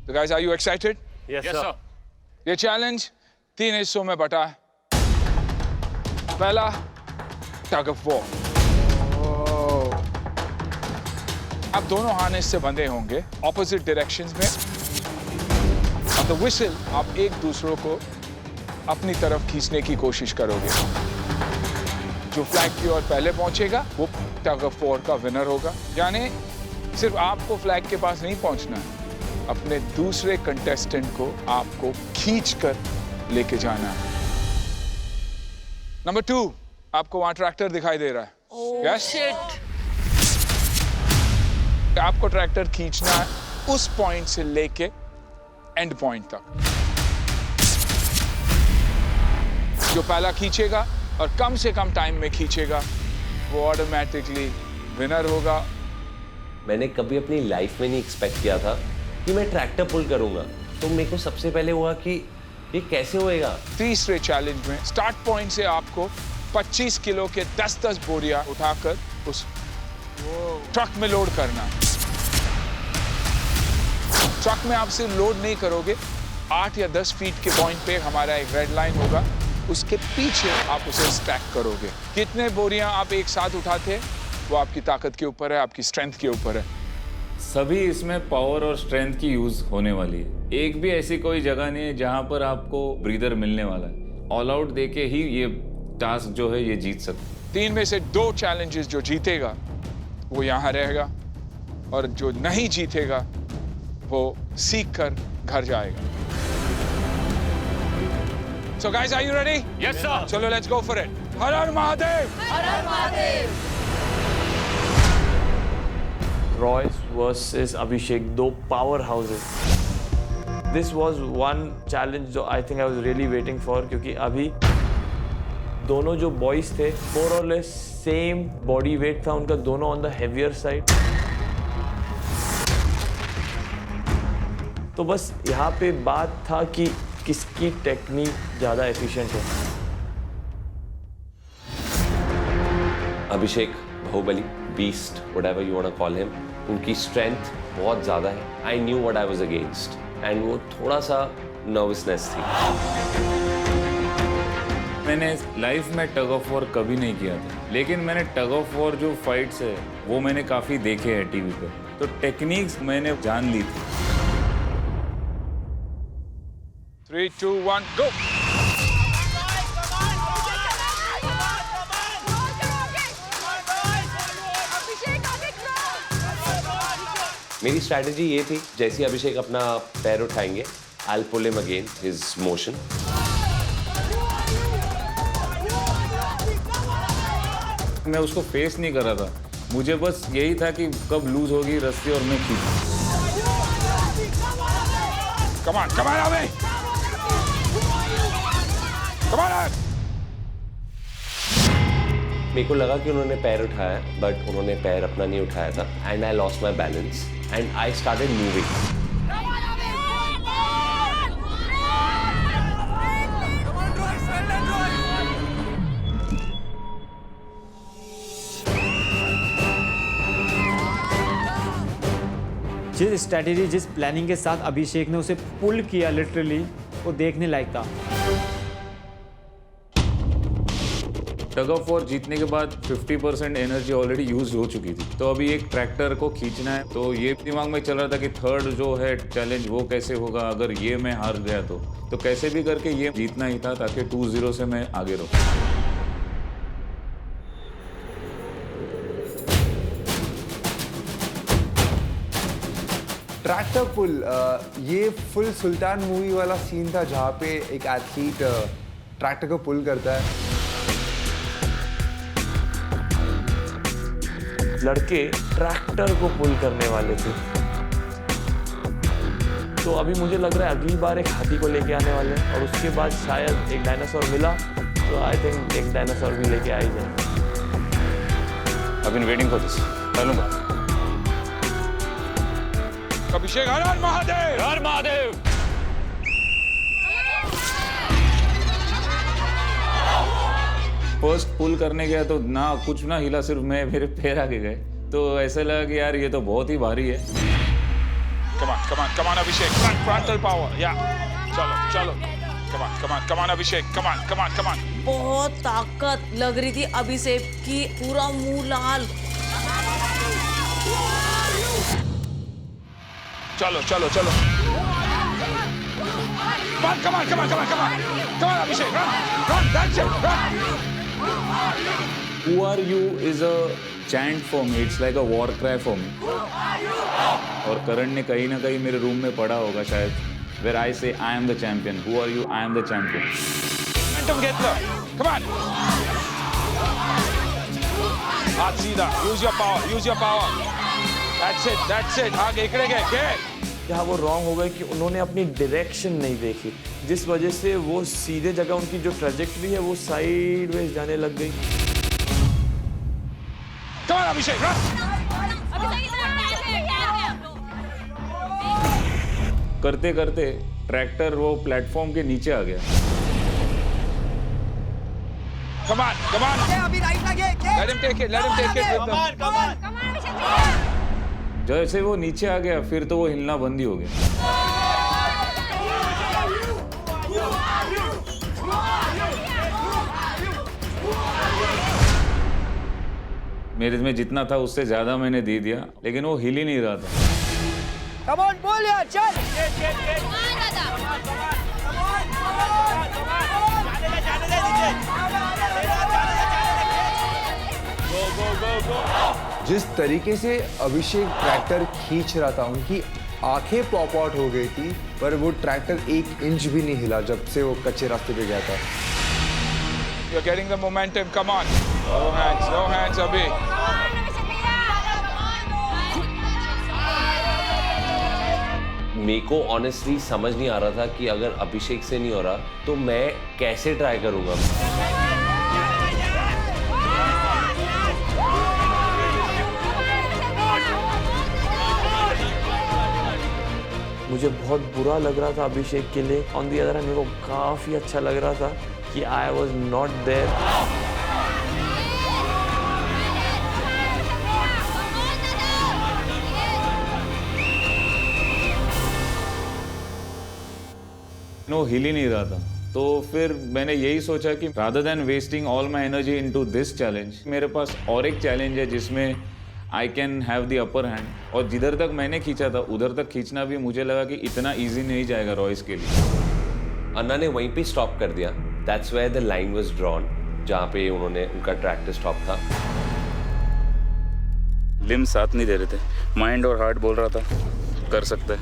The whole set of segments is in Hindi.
So guys, are you excited? Yes, sir. ये चैलेंज 3 हिस्सों में बटा है। पहला, टग ऑफ वॉर। आप दोनों हार्नेस से बंधे होंगे ऑपोजिट डायरेक्शंस में। और द व्हिसल आप एक दूसरों को अपनी तरफ खींचने की कोशिश करोगे। जो फ्लैग की ओर पहले पहुंचेगा वो टग ऑफ वॉर का विनर होगा। यानी सिर्फ आपको फ्लैग के पास नहीं पहुंचना है, अपने दूसरे कंटेस्टेंट को आपको खींचकर लेके जाना है। नंबर 2, आपको वहां ट्रैक्टर दिखाई दे रहा है। Yes? आपको ट्रैक्टर खींचना है उस पॉइंट से लेके एंड पॉइंट तक। जो पहला खींचेगा और कम से कम टाइम में खींचेगा वो ऑटोमेटिकली विनर होगा। मैंने कभी अपनी लाइफ में नहीं एक्सपेक्ट किया था कि मैं ट्रैक्टर पुल करूंगा। तो मेरे को सबसे पहले हुआ कि ये कैसे होएगा। तीसरे चैलेंज में स्टार्ट पॉइंट से आपको 25 किलो के 10-10 बोरियां उठाकर उस ट्रक में लोड करना। ट्रक में आप सिर्फ लोड नहीं करोगे, 8 या 10 फीट के पॉइंट पे हमारा एक रेड लाइन होगा, उसके पीछे आप उसे स्टैक करोगे। कितने बोरियां आप एक साथ उठाते हैं वो आपकी ताकत के ऊपर है, आपकी स्ट्रेंथ के ऊपर है। सभी इसमें पावर और स्ट्रेंथ की यूज होने वाली है। एक भी ऐसी कोई जगह नहीं है जहां पर आपको ब्रीदर मिलने वाला है। ऑल आउट देके ही ये टास्क जो है ये जीत सकते। 3 में से 2 चैलेंजेस जो जीतेगा वो यहाँ रहेगा और जो नहीं जीतेगा वो सीख कर घर जाएगा। So guys, are you ready? Yes, sir. चलो let's go for it. Her her Mahadev! Her her Mahadev! Royce versus Abhishek, दो power houses. This was one challenge जो I think I was really waiting for, क्योंकि अभी दोनों जो boys थे more or less same body weight था उनका, दोनों on the heavier side. तो बस यहाँ पे बात था कि किसकी टेक्निक ज़्यादा एफिशिएंट है। Abhishek Baahubali, beast, whatever you want to call him, उनकी स्ट्रेंथ बहुत ज़्यादा है। I knew what I was against and वो थोड़ा सा नर्वसनेस थी। मैंने लाइफ में टग ऑफ वॉर कभी नहीं किया था, लेकिन मैंने टग ऑफ वॉर जो फाइट्स है वो मैंने काफ़ी देखे हैं टीवी पे, तो टेक्निक्स मैंने जान ली थी। 3, 2, 1, go! मेरी स्ट्रैटेजी ये थी, जैसे अभिषेक अपना पैर उठाएंगे, I'll pull him again, his motion. मैं उसको फेस नहीं कर रहा था, मुझे बस यही था कि कब लूज होगी रस्सी और मैं खींचूं। Come on, Abhi! Come on! मेरे को लगा कि उन्होंने पैर उठाया, बट उन्होंने पैर अपना नहीं उठाया था, and I lost my balance and I started moving. जिस स्ट्रैटेजी, जिस प्लानिंग के साथ अभिषेक ने उसे पुल किया, लिटरली वो देखने लायक था। टग ऑफ वॉर जीतने के बाद 50% एनर्जी ऑलरेडी यूज हो चुकी थी, तो अभी एक ट्रैक्टर को खींचना है। तो ये दिमाग में चल रहा था कि थर्ड जो है चैलेंज वो कैसे होगा, अगर ये मैं हार गया तो कैसे भी करके ये जीतना ही था, ताकि 2-0 से मैं आगे रहूं। ट्रैक्टर पुल, ये फुल सुल्तान मूवी वाला सीन था जहाँ पे एक एथलीट ट्रैक्टर को पुल करता है। लड़के ट्रैक्टर को पुल करने वाले थे, तो अभी मुझे लग रहा है अगली बार एक हाथी को लेके आने वाले हैं, और उसके बाद शायद एक डायनासोर मिला तो आई थिंक एक डायनासोर भी लेके आ ही जाए। I've been waiting for this. चलूंगा। अभिषेक, हर हर महादेव! हर महादेव! फर्स्ट पुल करने गया तो ना कुछ ना हिला, सिर्फ मेरे पैर आगे गए, तो ऐसा लगा कि यार ये तो बहुत ही भारी है। come on, Abhishek. Frontal power. Yeah. चलो. Come on, Abhishek. Come on. बहुत ताकत लग रही थी अभिषेक की, पूरा मुंह लाल। चलो. Come on, Abhishek. Run. That's it. Run. Who are you is a chant for me. It's like a war cry for me. और करण ने कहीं ना कहीं मेरे रूम में पढ़ा होगा शायद, where I say I am the champion. Who are you? I am the champion. Momentum getter. Come on. हाथ सीधा. Use your power. That's it. आगे इकड़े गए. Get. जहाँ वो रॉन्ग हो गए कि उन्होंने अपनी डायरेक्शन नहीं देखी, जिस वजह से वो सीधे जगह उनकी जो ट्रेजेक्टरी है वो साइडवेज जाने लग गई। Come on, Abhishek. Run. करते करते ट्रैक्टर वो प्लेटफॉर्म के नीचे आ गया। Come on. Let him take it with them. जैसे वो नीचे आ गया फिर तो वो हिलना बंद ही हो गया। मेरे में जितना था उससे ज्यादा मैंने दे दिया, लेकिन वो हिल ही नहीं रहा था। जिस तरीके से अभिषेक ट्रैक्टर खींच रहा था, उनकी आंखें पॉप आउट हो गई थी, पर वो ट्रैक्टर 1 इंच भी नहीं हिला जब से वो कच्चे रास्ते पे गया था। You're getting the momentum. Come on. No hands, Abhi. मेरे को ऑनेस्टली समझ नहीं आ रहा था कि अगर अभिषेक से नहीं हो रहा तो मैं कैसे ट्राई करूंगा। मुझे बहुत बुरा लग रहा था अभिषेक के लिए। ऑन दी अदर हैंड मेरे को काफ़ी अच्छा लग रहा था कि आई वॉज नॉट देयर। वो हिल ही नहीं रहा था, तो फिर मैंने यही सोचा कि rather than wasting all my energy into this challenge, मेरे पास और एक चैलेंज है जिसमें I can have the upper hand. और जिधर तक मैंने खींचा था उधर तक खींचना भी मुझे लगा कि इतना इजी नहीं जाएगा रॉयस के लिए। अन्ना ने वहीं पे स्टॉप कर दिया। That's where the line was drawn, जहाँ पे उन्होंने उनका ट्रैक्टर स्टॉप था। लिम्ब साथ नहीं दे रहे थे, माइंड और हार्ट बोल रहा था कर सकता है,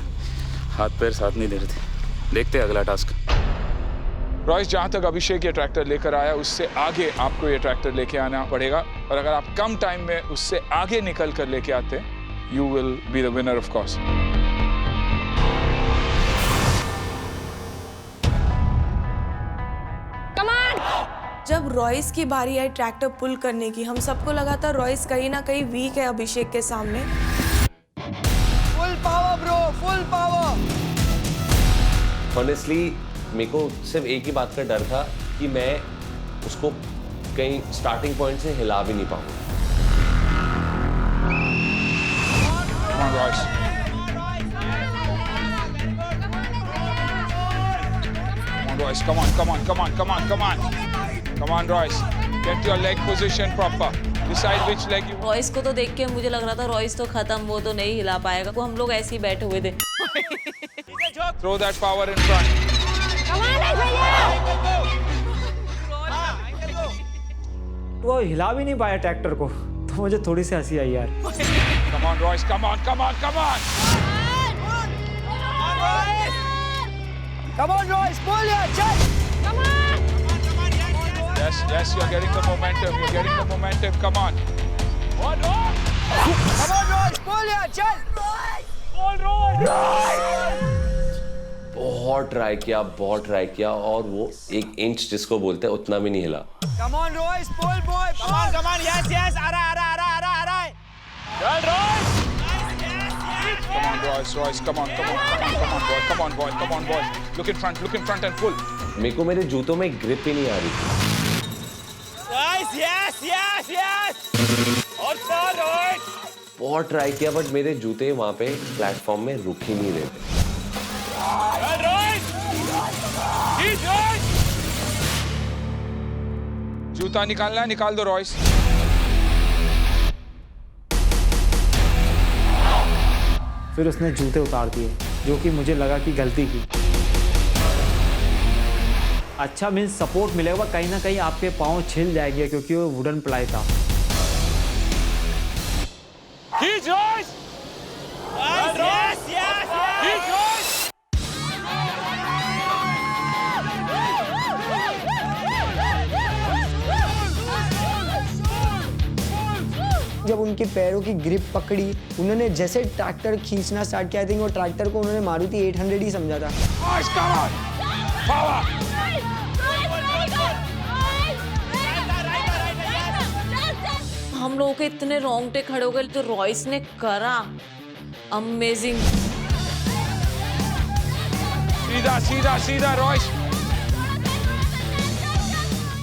हाथ पैर साथ नहीं दे रहे थे। देखते हैं अगला टास्क। रॉयस, जहाँ तक अभिषेक ये ट्रैक्टर लेकर आया उससे आगे आपको ये ट्रैक्टर लेके आना पड़ेगा, और अगर आप कम टाइम में उससे आगे निकल कर लेके आते you will be the winner of course. जब रॉयस की बारी आई ट्रैक्टर पुल करने की, हम सबको लगा था रॉयस कहीं ना कहीं वीक है अभिषेक के सामने। Full power bro, full power. Honestly मेरे को सिर्फ एक ही बात का डर था कि मैं उसको कहीं स्टार्टिंग पॉइंट से हिला भी नहीं पाऊंगा। Come on, Royce. Come on. Come on, Royce. Get your leg position proper. Decide which leg you want. Royce को तो देख के मुझे लग रहा था रॉयस तो खत्म, वो तो नहीं हिला पाएगा। वो हम लोग ऐसे ही बैठे हुए थे। Throw that power in front. वो हिला भी नहीं पाया ट्रैक्टर को, तो मुझे थोड़ी सी हंसी आई यार। Come on, Royce. Come on. Come on, Royce, pull ya, chal. Yes, you're getting the momentum. Come on. Come on, Royce, pull ya, chal. बहुत ट्राई किया और वो 1 इंच जिसको बोलते हैं उतना भी नहीं हिला। Come on, Royce, pull boy. Come on, yes, आ रहा है. Come on, Royce. Come on, boy. Look in front and pull. मेरे को मेरे जूतों में ग्रिप ही नहीं आ रही थी। Royce, yes. और Royce. बहुत ट्राई किया बट मेरे जूते वहाँ पे प्लेटफॉर्म में रुक ही नहीं रहे थे। जूता निकालना है, निकाल दो रॉयस। फिर उसने जूते उतार दिए, जो कि मुझे लगा कि गलती की। अच्छा मीन्स सपोर्ट मिलेगा, कहीं ना कहीं आपके पाँव छिल जाएंगे क्योंकि वो वुडन प्लाई था। जब उनके पैरों की ग्रिप पकड़ी, उन्होंने जैसे ट्रैक्टर खींचना स्टार्ट किया, आई थिंक वो ट्रैक्टर को उन्होंने मारुति 800 ही समझा था। हम लोगों के इतने रोंगटे खड़े हो गए, जो रॉयस ने करा, अमेजिंग। सीधा सीधा सीधा रॉयस।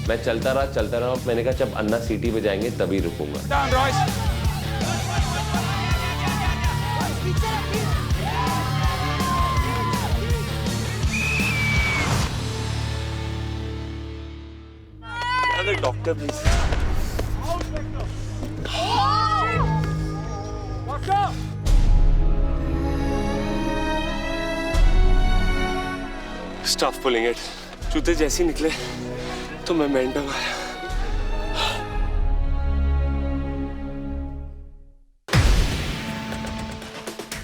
मैं चलता रहा, मैंने कहा जब अन्ना सीटी पे जाएंगे तभी रुकूंगा। Down Royce. Doctor please. Stop pulling it. जूते जैसे ही निकले तो मैं मेंटल आया।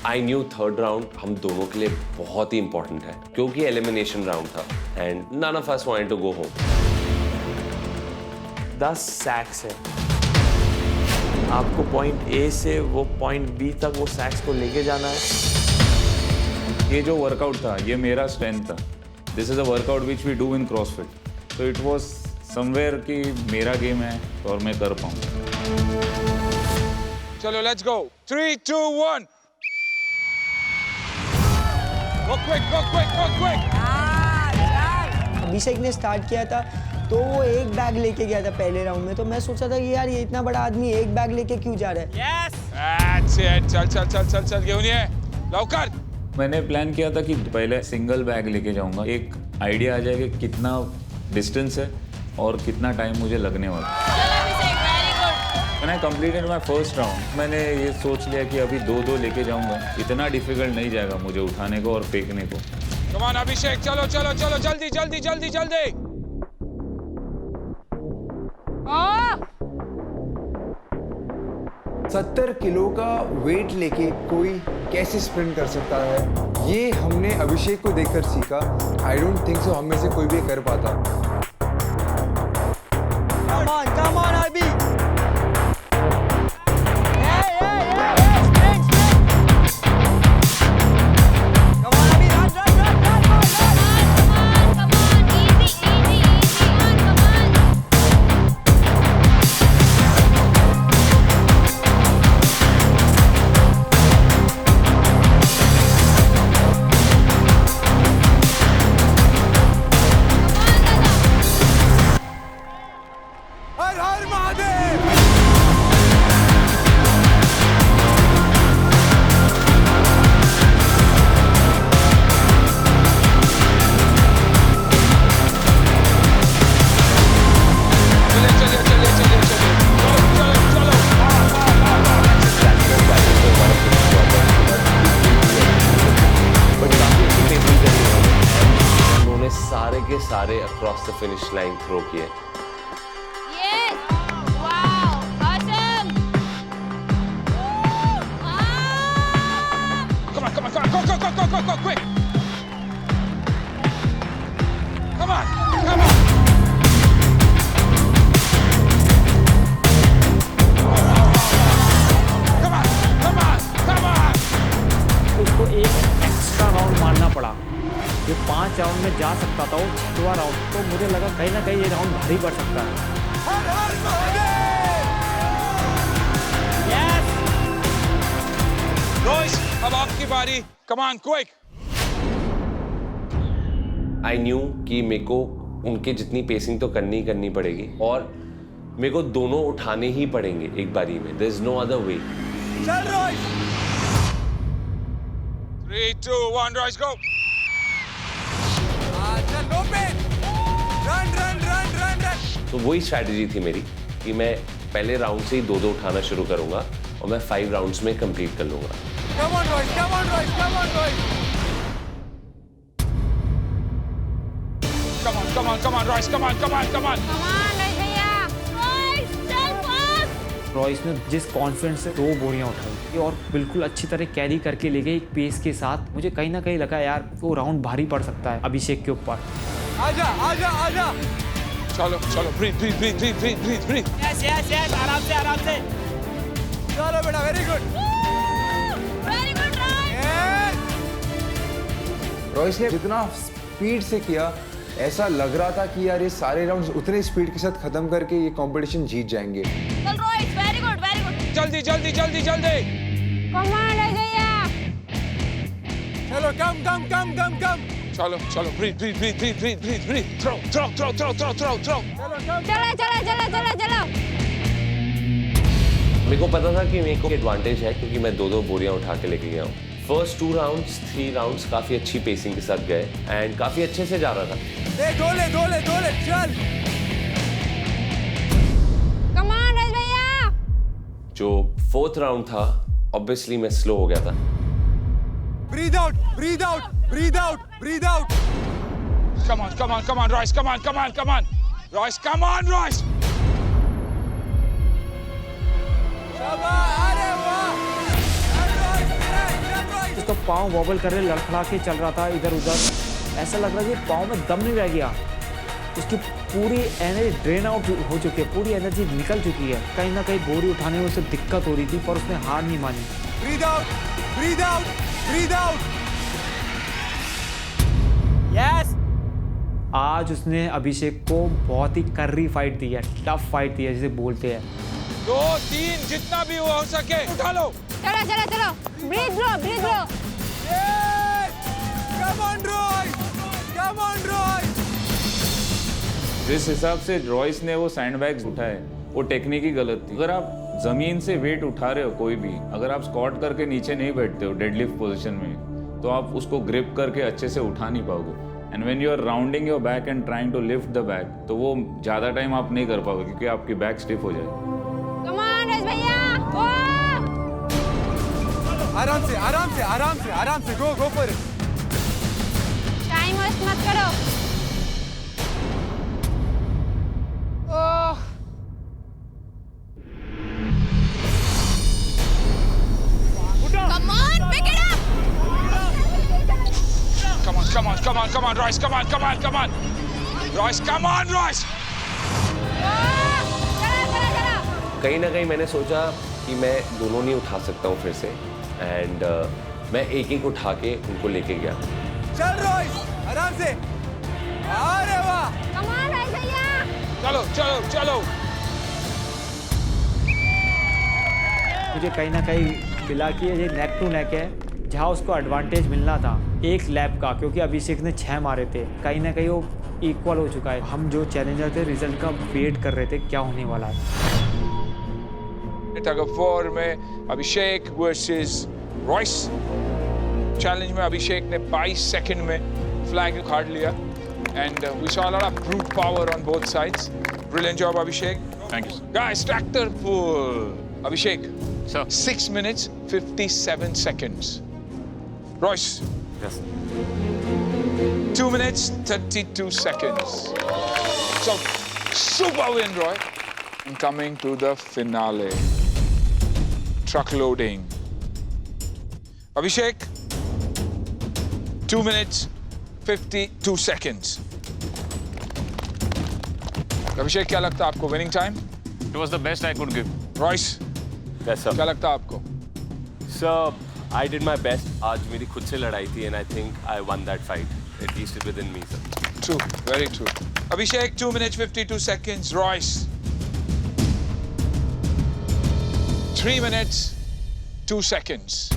आई न्यू थर्ड राउंड हम दोनों के लिए बहुत ही इंपॉर्टेंट है क्योंकि एलिमिनेशन राउंड था and none of us wanted to go home. 10 sacks है, आपको पॉइंट ए से वो पॉइंट बी तक वो सैक्स को लेके जाना है। ये जो वर्कआउट था ये मेरा स्ट्रेंथ था। This is a workout which we do in CrossFit, तो इट वाज समवेयर कि मेरा गेम है और मैं कर पाऊँ। चलो let's go. 3, 2, 1। Go quick, go quick, go quick। Abhishek ने स्टार्ट किया था तो वो एक बैग लेके गया था पहले राउंड में, तो मैं सोचा था कि यार ये इतना बड़ा आदमी एक बैग लेके क्यों जा रहा है। That's it। चल चल चल चल चल घेऊन ये लवकर। मैंने प्लान किया था कि पहले सिंगल बैग लेके जाऊंगा, एक आइडिया आ जाएगा कि कितना डिस्टेंस है और कितना टाइम मुझे लगने वाला है। मैंने कंप्लीटेड माय फर्स्ट राउंड। मैंने ये सोच लिया कि अभी 2-2 लेके जाऊंगा, इतना डिफिकल्ट नहीं जाएगा मुझे उठाने को और फेंकने को। कम ऑन अभिषेक, चलो चलो चलो जल्दी जल्दी जल्दी जल्दी। 70 किलो का वेट लेके कोई कैसे स्प्रिंट कर सकता है, ये हमने अभिषेक को देखकर सीखा। आई डोंट थिंक सो हम में से कोई भी कर पाता। Come on, Arbi। सारे across the finish line throw किए। Come on, come on, come on, go, go, go, go, go, go, quick! Come on, come on! Come on, come on, come on! उसको एक एक्स्ट्रा राउंड मारना पड़ा। ये 5 राउंड में जा सकता था, वो 6वां राउंड, तो मुझे लगा कहीं ना कहीं ये राउंड भारी पड़ सकता है। Royce, अब आपकी बारी। Come on, quick! I knew कि मेरे को उनके जितनी पेसिंग तो करनी ही करनी पड़ेगी और मेरे को दोनों उठाने ही पड़ेंगे एक बारी में। There is no other way. चल रॉयस 3, 2, 1, Royce, go. चल no pain run run run run run तो वही स्ट्रैटेजी थी मेरी कि मैं पहले राउंड से ही 2-2 उठाना शुरू करूंगा और मैं 5 राउंड्स में कंप्लीट कर लूंगा। कम on Royce come on Royce come on Royce Come on, Royce, come on. Royce ने जिस कॉन्फिडेंस से 2 बोरियां उठाई और बिल्कुल अच्छी तरह कैरी करके ले गए एक पेस के साथ, मुझे कहीं ना कहीं लगा यार वो राउंड भारी पड़ सकता है अभिषेक के ऊपर। आजा आजा आजा चलो, breathe. यस आराम से चलो बेटा वेरी गुड रॉयस ने जितना स्पीड से किया ऐसा लग रहा था कि यार ये सारे राउंड्स उतने स्पीड के साथ खत्म करके ये कंपटीशन जीत जाएंगे। चल रॉयस, वेरी गुड। जल्दी। चलो कम चलो, breathe. Throw. चलो। मेरे को पता था कि मेरे को एडवांटेज है क्योंकि मैं 2-2 बोरियां उठा के लेके गया हूँ। फर्स्ट 2 राउंड्स 3 राउंड्स काफी अच्छी पेसिंग के साथ गए एंड काफी अच्छे से जा रहा था। दो ले चल कम ऑन रॉयस भैया। जो 4th राउंड था ऑब्वियसली मैं स्लो हो गया था। Breathe out Come on, Royce, come on. Royce, come on, Royce. शाबाश अरे वाह उसका पाँव वॉबल कर रहे लड़खड़ा के चल रहा था इधर उधर, ऐसा लग रहा है कि पाँव में दम नहीं रह गया, उसकी पूरी एनर्जी ड्रेन आउट हो चुकी है, पूरी एनर्जी निकल चुकी है। कहीं ना कहीं बोरी उठाने में उसे दिक्कत हो रही थी पर उसने हार नहीं मानी। ब्रीथ आउट यस आज उसने अभिषेक को बहुत ही कर्री फाइट दी है, टफ फाइट दी है जिसे बोलते हैं। 2, 3 जितना भी हो सके उठा लो। चलो। ब्रीथ लो। कम ऑन रॉयस जिस हिसाब से रॉयस ने वो सैंडबैग्स उठाए वो टेक्निक ही गलत थी। अगर आप जमीन से वेट उठा रहे हो कोई भी, अगर आप स्क्वाट करके नीचे नहीं बैठते हो डेडलिफ्ट पोजीशन में, तो आप उसको ग्रिप करके अच्छे से उठा नहीं पाओगे। And when you are rounding your back and trying to lift the back, तो वो ज़्यादा टाइम आप नहीं कर पाओगे क्योंकि आपकी बैक स्टिफ हो जाएगी। कम ऑन रॉयस भैया। आराम से गो पर टाइम वेस्ट मत करो। Come on, pick it up. Come on, Royce, come on. Royce, come on, Royce. चला। कहीं ना कहीं मैंने सोचा कि मैं दोनों नहीं उठा सकता हूँ फिर से एंड मैं एक उठा के उनको लेके गया। चल रॉयस आराम से अरे वाह Come on, रॉयस भैया। चलो। मुझे कहीं ना कहीं मिला कि ये नेक टू नेक है, जहाँ उसको एडवांटेज मिलना था एक लैप का, क्योंकि अभिषेक ने 6 मारे थे, कहीं ना कहीं वो इक्वल हो चुका है। हम जो चैलेंजर थे रिजल्ट का वेट कर रहे थे क्या होने वाला है। टग ऑफ वॉर में अभिषेक वर्सेस रॉयस। चैलेंज में अभिषेक ने 22 सेकंड में फ्लैग उखाड़ लिया and we saw a lot of brute power on both sides. Brilliant job Abhishek. Thank you guys tractor pull Abhishek sir. 6 minutes 57 seconds. Royce. Yes 2 minutes 32 seconds. So super win, Roy. And coming to the finale. Truck loading. Abhishek. 2 minutes 52 seconds. अभिषेक क्या लगता है आपको winning time? It was the best I could give. Royce yes sir. क्या लगता है आपको? Sir I did my best. आज मेरी खुद से लड़ाई थी and I think I one that fight at least with in me sir. True, very true. Abhishek 2 minutes 52 seconds. Royce 3 minutes 2 seconds.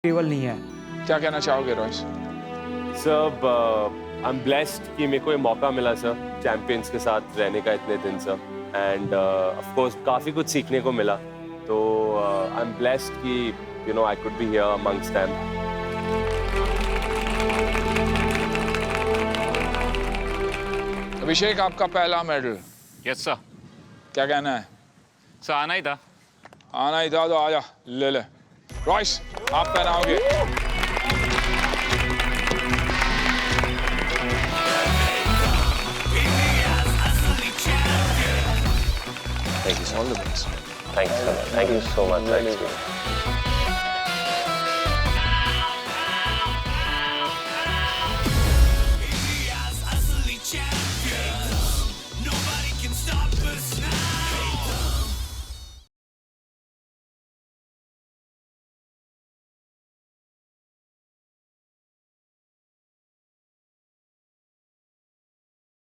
Table नहीं है। क्या कहना चाहोगे Royce? Sir I am blessed कि मेरे को ये मौका मिला सर चैंपियंस के साथ रहने का इतने दिन सर, एंड ऑफ कोर्स काफ़ी कुछ सीखने को मिला। तो आई एम ब्लेस्ड कि you know I could be here amongst them. Abhishek, आपका पहला मेडल, यस सर। क्या कहना है? सर आना ही था। आना ही था तो आजा, ले ले। रॉयस, आप पहनाओगे। Thank you so much. Thank you so much. Thank you so much.